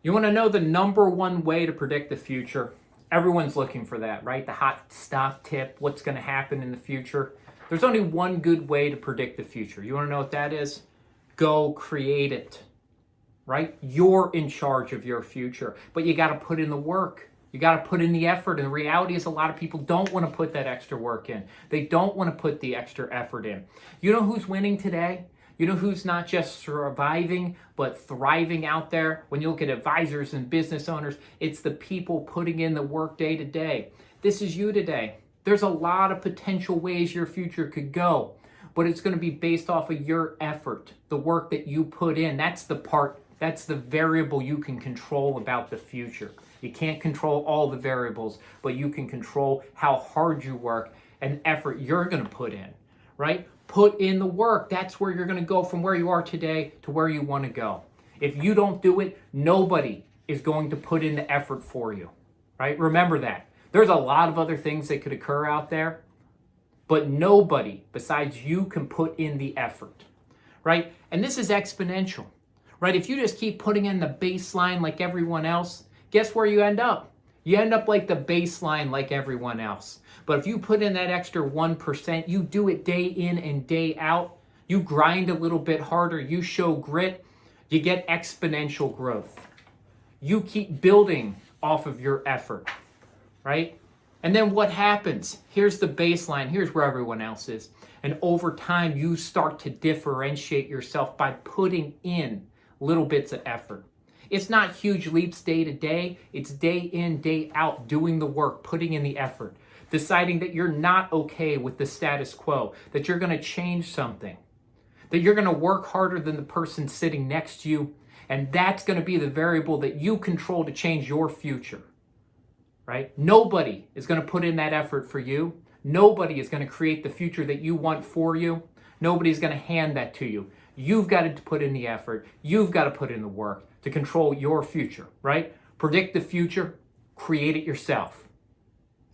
You want to know the number one way to predict the future? Everyone's looking for that, right? The hot stock tip, what's going to happen in the future. There's only one good way to predict the future. You want to know what that is? Go create it, right? You're in charge of your future, but you got to put in the work. You got to put in the effort. And the reality is a lot of people don't want to put that extra work in. They don't want to put the extra effort in. You know who's winning today? You know who's not just surviving, but thriving out there? When you look at advisors and business owners, it's the people putting in the work day to day. This is you today. There's a lot of potential ways your future could go, but it's going to be based off of your effort, the work that you put in. That's the variable you can control about the future. You can't control all the variables, but you can control how hard you work and effort you're going to put in, right? Put in the work. That's where you're going to go from where you are today to where you want to go. If you don't do it, nobody is going to put in the effort for you, right? Remember that. There's a lot of other things that could occur out there, but nobody besides you can put in the effort, right? And this is exponential, right? If you just keep putting in the baseline like everyone else, guess where you end up? You end up like the baseline like everyone else. But if you put in that extra 1%, you do it day in and day out, you grind a little bit harder, you show grit, you get exponential growth. You keep building off of your effort, right? And then what happens? Here's the baseline. Here's where everyone else is. And over time, you start to differentiate yourself by putting in little bits of effort. It's not huge leaps day to day. It's day in, day out, doing the work, putting in the effort, deciding that you're not okay with the status quo, that you're going to change something, that you're going to work harder than the person sitting next to you. And that's going to be the variable that you control to change your future, right? Nobody is going to put in that effort for you. Nobody is going to create the future that you want for you. Nobody's going to hand that to you. You've got to put in the effort. You've got to put in the work to control your future, right? Predict the future, create it yourself.